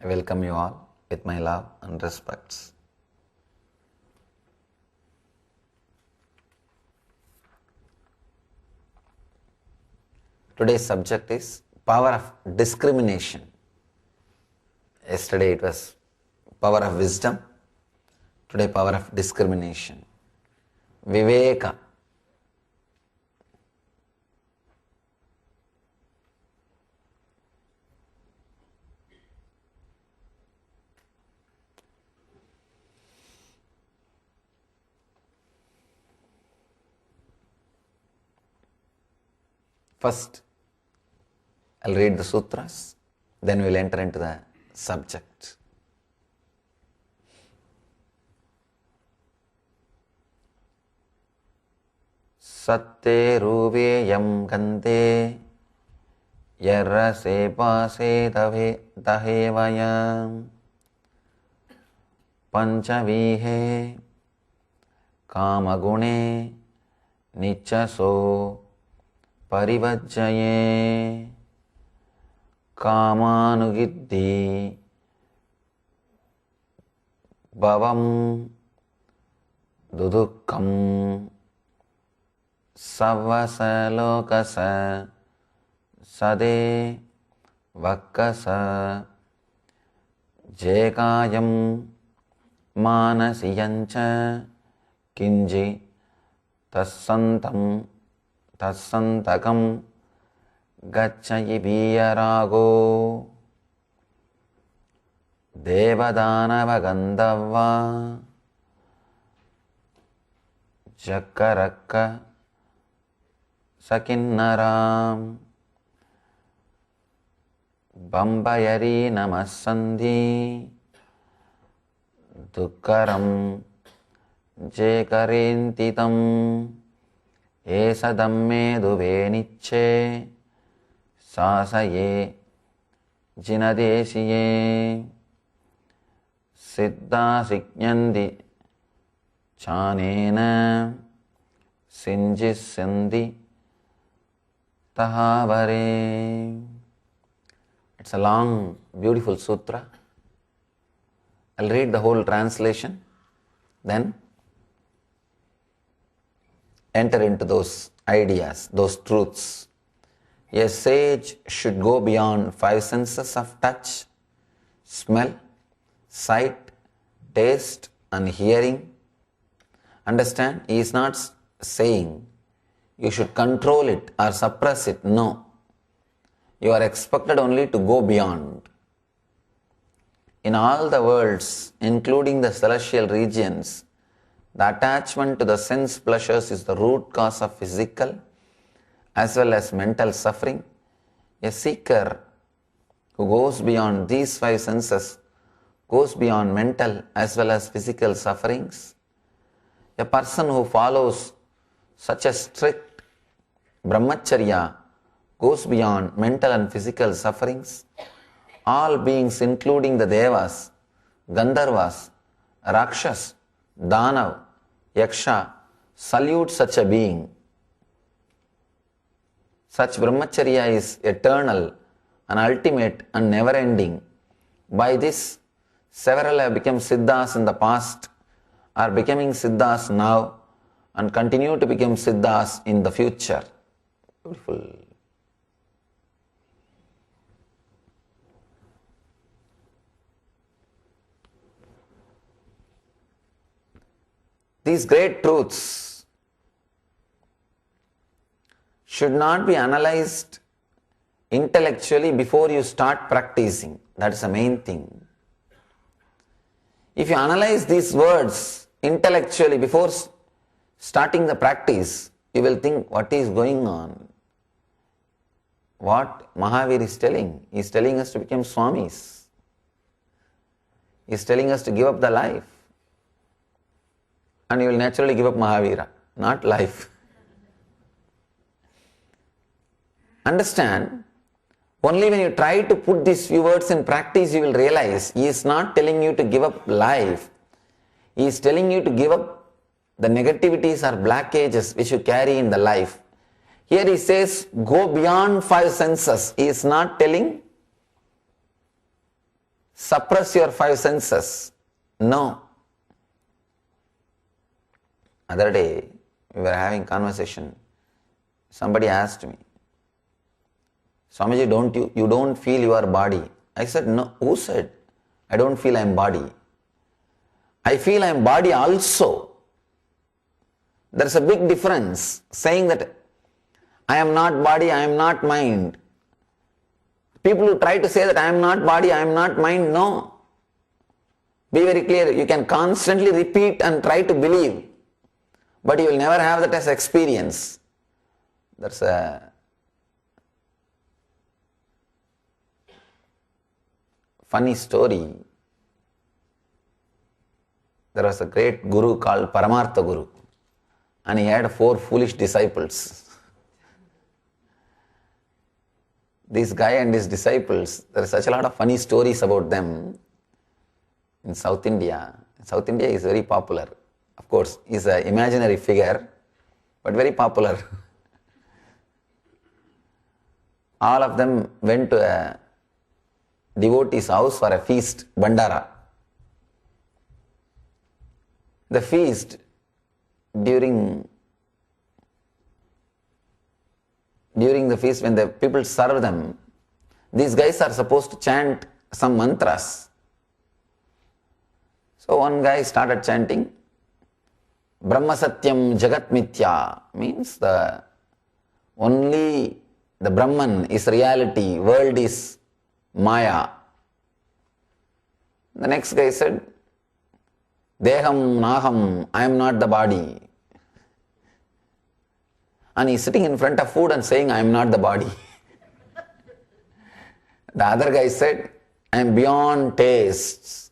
I welcome you all with my love and respects. Today's subject is power of discrimination. Yesterday it was power of wisdom. Today power of discrimination. Viveka. First, I'll read the sutras, then we'll enter into the subject. Satte ruve yam gante yarra se pase dahevayam panchavihe kamagune nichaso parivajjaye kamanugiddi bhavam dudukkam savvasalokasa sade vakkasa jekayam manasiyancha kinji tassantakam gacchayi viyarago devadanava gandhava jakarakka sakinnaram bambayari namasandhi dukkaram jekarintitam esadamme duveniche sasaye jinadesiye siddha siknyandi chanena sinjisandi tahavare. It's a long, beautiful sutra. I'll read the whole translation, then enter into those ideas, those truths. A sage should go beyond five senses of touch, smell, sight, taste, and hearing. Understand? He is not saying you should control it or suppress it. No. You are expected only to go beyond. In all the worlds, including the celestial regions, the attachment to the sense pleasures is the root cause of physical as well as mental suffering. A seeker who goes beyond these five senses goes beyond mental as well as physical sufferings. A person who follows such a strict brahmacharya goes beyond mental and physical sufferings. All beings, including the devas, gandharvas, rakshas, danav, yaksha, salute such a being. Such brahmacharya is eternal and ultimate and never-ending. By this, several have become siddhas in the past, are becoming siddhas now, and continue to become siddhas in the future. Beautiful. These great truths should not be analyzed intellectually before you start practicing. That is the main thing. If you analyze these words intellectually before starting the practice, you will think, what is going on? What Mahavir is telling? He is telling us to become Swamis. He is telling us to give up the life. And you will naturally give up Mahavira, not life. Understand, only when you try to put these few words in practice, you will realize he is not telling you to give up life. He is telling you to give up the negativities or blockages which you carry in the life. Here he says, go beyond five senses. He is not telling suppress your five senses. No. Other day, we were having conversation. Somebody asked me, Swamiji, you don't feel your body? I said, no. Who said? I don't feel I am body. I feel I am body also. There's a big difference saying that I am not body, I am not mind. People who try to say that I am not body, I am not mind, no. Be very clear. You can constantly repeat and try to believe, but you will never have that as experience. That's a funny story. There was a great guru called Paramartha Guru, and he had 4 foolish disciples. This guy and his disciples, there are such a lot of funny stories about them in South India. South India is very popular. Of course, he's an imaginary figure, but very popular. All of them went to a devotee's house for a feast, Bandara. The feast, during the feast, when the people serve them, these guys are supposed to chant some mantras. So one guy started chanting, Brahma Satyam Jagat Mithya, means only the Brahman is reality, world is Maya. The next guy said, Deham Naham, I am not the body. And he is sitting in front of food and saying, I am not the body. The other guy said, I am beyond tastes.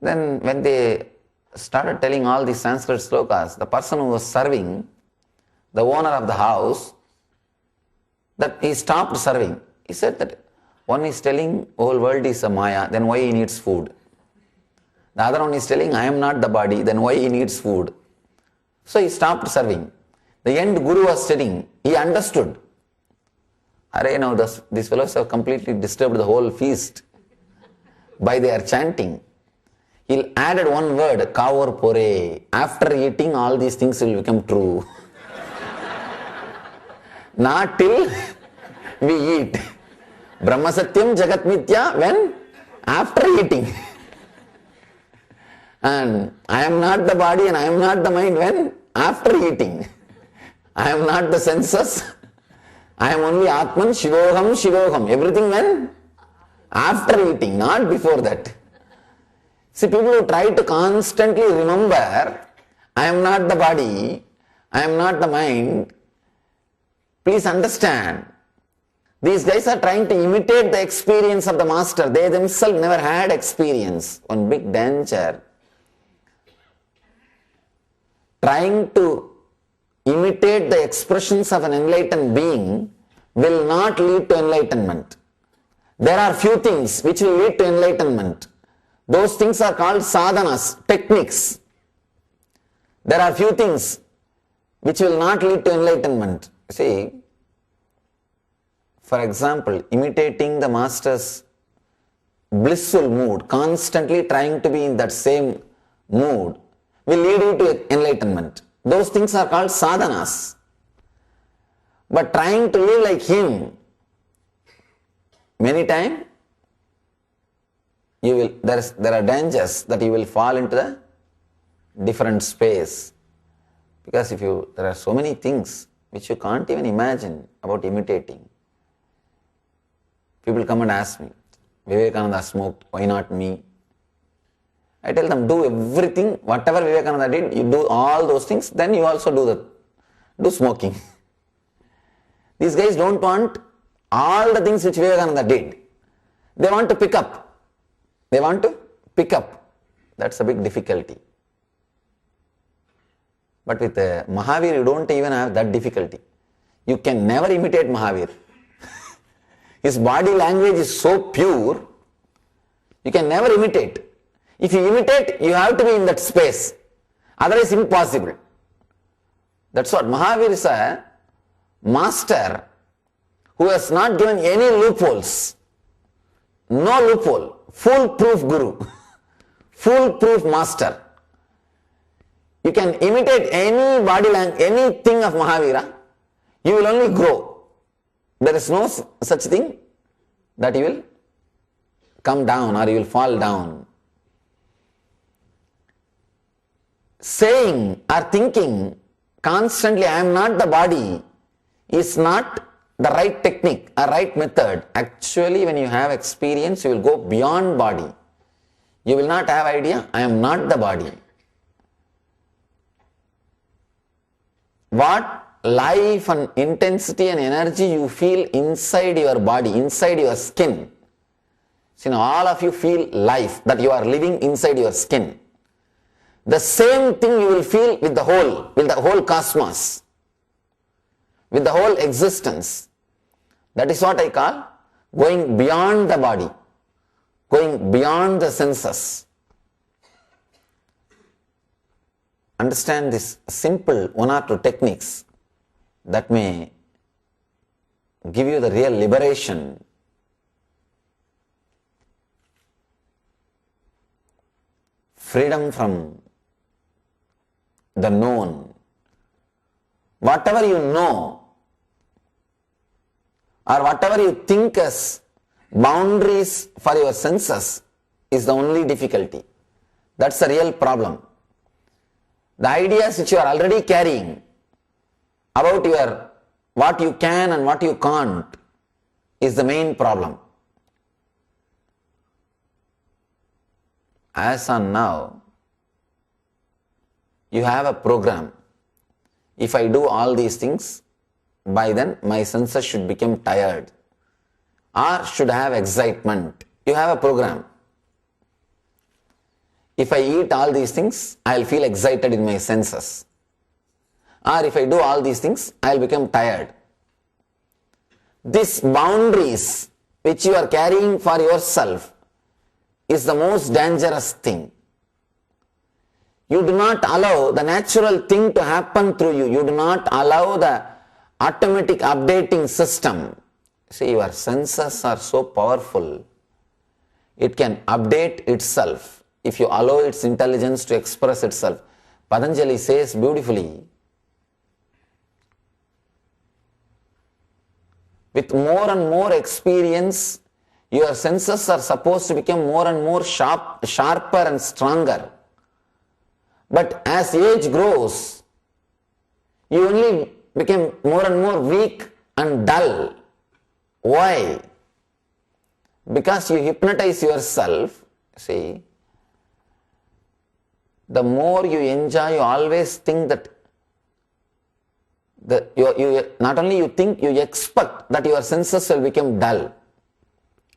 Then when they started telling all these Sanskrit slokas, the person who was serving, the owner of the house, that he stopped serving. He said that one is telling whole world is a Maya, then why he needs food? The other one is telling I am not the body, then why he needs food? So he stopped serving. The end Guru was telling, he understood. Array, now these fellows have completely disturbed the whole feast by their chanting. He added one word, kavar pore. After eating, all these things will become true. Not till we eat. Brahma Satyam Jagat Mithya, when? After eating. And I am not the body and I am not the mind, when? After eating. I am not the senses. I am only Atman, Shivoham, Shivoham. Everything when? After eating, not before that. See, people who try to constantly remember, I am not the body, I am not the mind, please understand, these guys are trying to imitate the experience of the master. They themselves never had experience. One big danger. Trying to imitate the expressions of an enlightened being will not lead to enlightenment. There are few things which will lead to enlightenment. Those things are called sadhanas, techniques. There are few things which will not lead to enlightenment. See, for example, imitating the master's blissful mood, constantly trying to be in that same mood, will lead you to enlightenment. Those things are called sadhanas. But trying to live like him, many times, there are dangers that you will fall into the different space. Because there are so many things which you can't even imagine about imitating. People come and ask me, Vivekananda smoked, why not me? I tell them, do everything, whatever Vivekananda did, you do all those things, then you also do smoking. These guys don't want all the things which Vivekananda did. They want to pick up. That's a big difficulty. But with Mahavir, you don't even have that difficulty. You can never imitate Mahavir. His body language is so pure, you can never imitate. If you imitate, you have to be in that space. Otherwise, impossible. That's what Mahavir is, a master who has not given any loopholes. No loophole. Foolproof guru. Foolproof master. You can imitate any body language, anything of Mahavira. You will only grow. There is no such thing that you will come down or you will fall down. Saying or thinking constantly, I am not the body, is not the right technique or right method. Actually, when you have experience, you will go beyond body. You will not have idea, I am not the body. What life and intensity and energy you feel inside your body, inside your skin. See, now all of you feel life, that you are living inside your skin. The same thing you will feel with the whole cosmos, with the whole existence. That is what I call going beyond the body, going beyond the senses. Understand this simple one or two techniques that may give you the real liberation. Freedom from the known. Whatever you know or whatever you think as boundaries for your senses is the only difficulty. That's the real problem. The ideas which you are already carrying about your what you can and what you can't is the main problem. As on now, you have a program. If I do all these things, by then my senses should become tired or should have excitement. You have a program. If I eat all these things, I will feel excited in my senses. Or if I do all these things, I will become tired. These boundaries which you are carrying for yourself is the most dangerous thing. You do not allow the natural thing to happen through you. You do not allow the automatic updating system. See, your senses are so powerful. It can update itself if you allow its intelligence to express itself. Patanjali says beautifully, with more and more experience, your senses are supposed to become more and more sharper and stronger. But as age grows, you only become more and more weak and dull. Why? Because you hypnotize yourself. See, the more you enjoy, you always think that not only you think, you expect that your senses will become dull.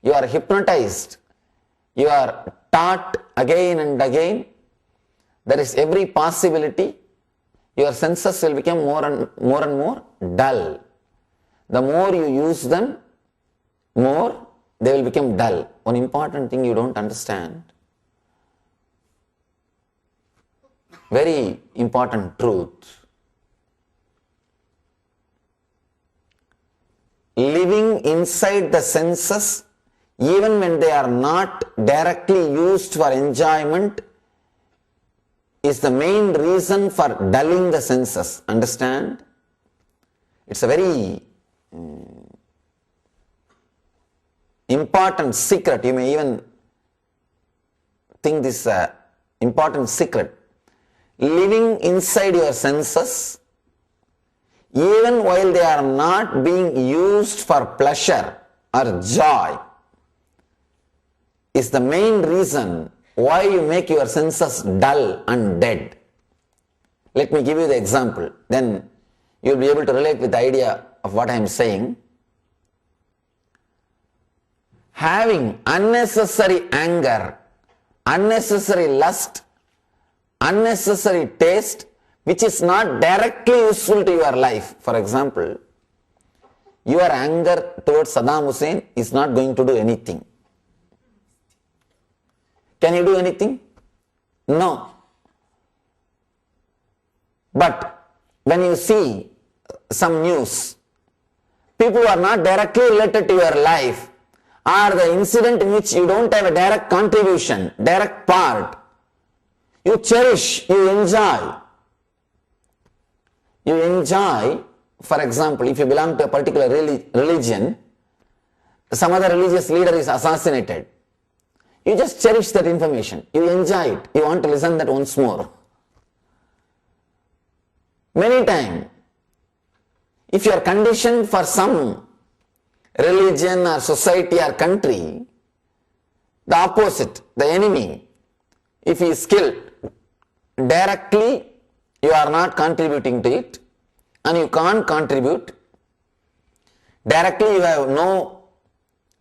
You are hypnotized. You are taught again and again. There is every possibility your senses will become more and more dull. The more you use them, more they will become dull. One important thing you don't understand, very important truth. Living inside the senses, even when they are not directly used for enjoyment, is the main reason for dulling the senses. Understand? It's a very important secret. You may even think this important secret. Living inside your senses, even while they are not being used for pleasure or joy, is the main reason why you make your senses dull and dead. Let me give you the example, then you will be able to relate with the idea of what I am saying. Having unnecessary anger, unnecessary lust, unnecessary taste, which is not directly useful to your life. For example, your anger towards Saddam Hussein is not going to do anything. Can you do anything? No. But when you see some news, people who are not directly related to your life or the incident in which you don't have a direct contribution, direct part, you cherish, you enjoy. You enjoy, for example, if you belong to a particular religion, some other religious leader is assassinated. You just cherish that information. You enjoy it. You want to listen that once more. Many times, if you are conditioned for some religion or society or country, the opposite, the enemy, if he is killed, directly you are not contributing to it and you can't contribute. Directly you have no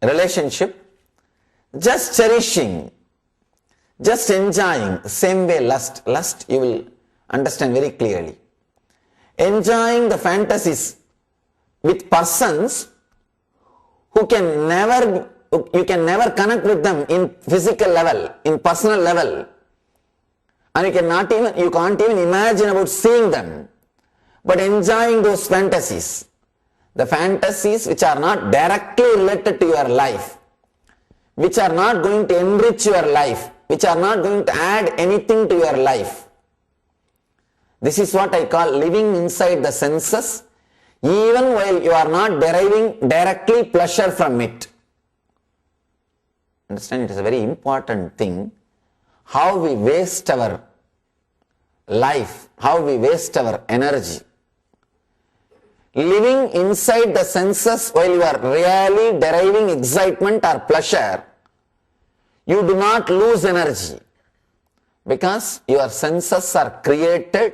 relationship. Just cherishing, just enjoying. Same way lust. Lust you will understand very clearly. Enjoying the fantasies with persons who can never, you can never connect with them in physical level, in personal level. And you can't even imagine about seeing them. But enjoying those fantasies. The fantasies which are not directly related to your life, which are not going to enrich your life, which are not going to add anything to your life. This is what I call living inside the senses, even while you are not deriving directly pleasure from it. Understand, it is a very important thing, how we waste our life, how we waste our energy. Living inside the senses while you are really deriving excitement or pleasure, you do not lose energy because your senses are created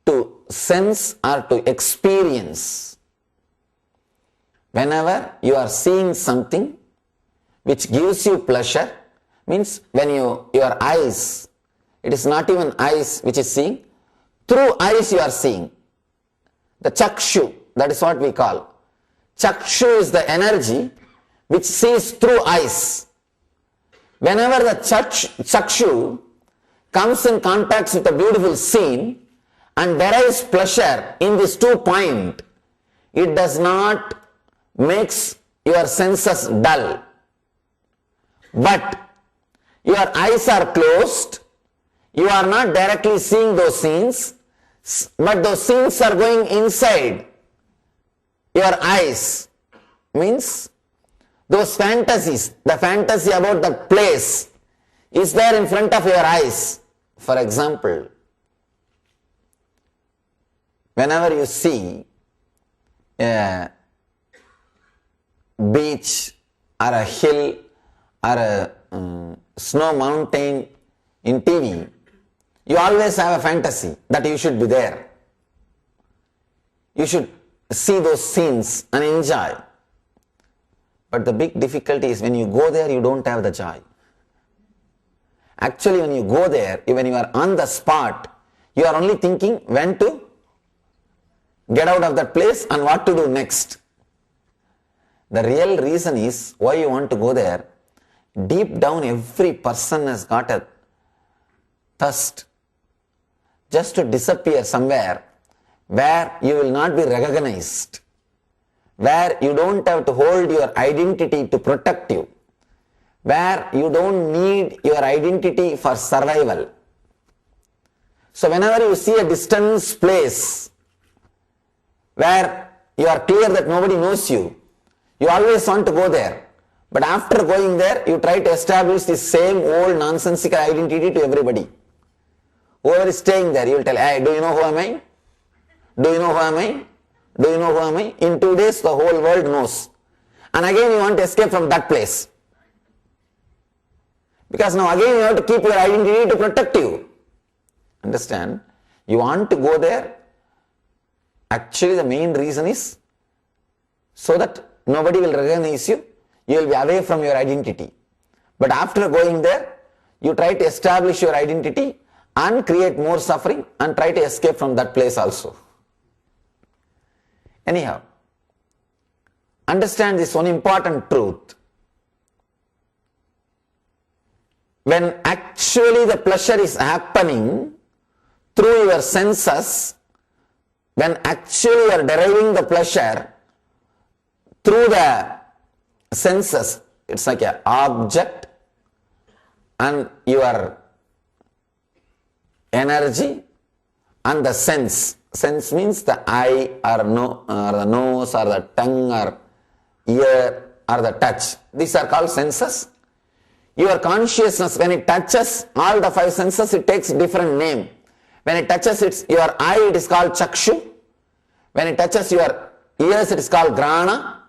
to sense or to experience. Whenever you are seeing something which gives you pleasure, means when your eyes, it is not even eyes which is seeing, through eyes you are seeing. The chakshu, that is what we call. Chakshu is the energy which sees through eyes. Whenever the chakshu comes in contact with a beautiful scene and derives pleasure in these 2 points, it does not make your senses dull. But your eyes are closed, you are not directly seeing those scenes, but those scenes are going inside your eyes. Means those fantasies, the fantasy about that place is there in front of your eyes. For example, whenever you see a beach or a hill or a snow mountain in TV, you always have a fantasy that you should be there. You should see those scenes and enjoy. But the big difficulty is when you go there, you don't have the joy. Actually, when you go there, when you are on the spot, you are only thinking when to get out of that place and what to do next. The real reason is why you want to go there. Deep down, every person has got a thirst just to disappear somewhere where you will not be recognized, where you don't have to hold your identity to protect you, where you don't need your identity for survival. So whenever you see a distant place where you are clear that nobody knows you, you always want to go there. But after going there, you try to establish the same old nonsensical identity to everybody. Whoever is staying there, you will tell, hey, do you know who am I? Do you know who am I? Do you know who am I? In 2 days, the whole world knows. And again, you want to escape from that place. Because now again, you have to keep your identity to protect you. Understand? You want to go there. Actually, the main reason is so that nobody will recognize you. You will be away from your identity. But after going there, you try to establish your identity and create more suffering and try to escape from that place also. Anyhow, understand this one important truth. When actually the pleasure is happening through your senses, when actually you are deriving the pleasure through the senses. It's like an object and your energy and the sense. Sense means the eye or, no, or the nose or the tongue or ear or the touch. These are called senses. Your consciousness, when it touches all the five senses, it takes different name. When it touches your eye, it is called chakshu. When it touches your ears, it is called grana.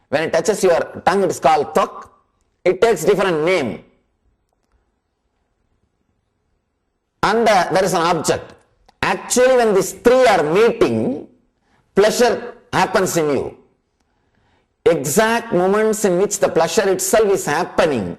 When it touches your tongue, it is called tvak. It takes different name. And there is an object. Actually, when these three are meeting, pleasure happens in you. Exact moments in which the pleasure itself is happening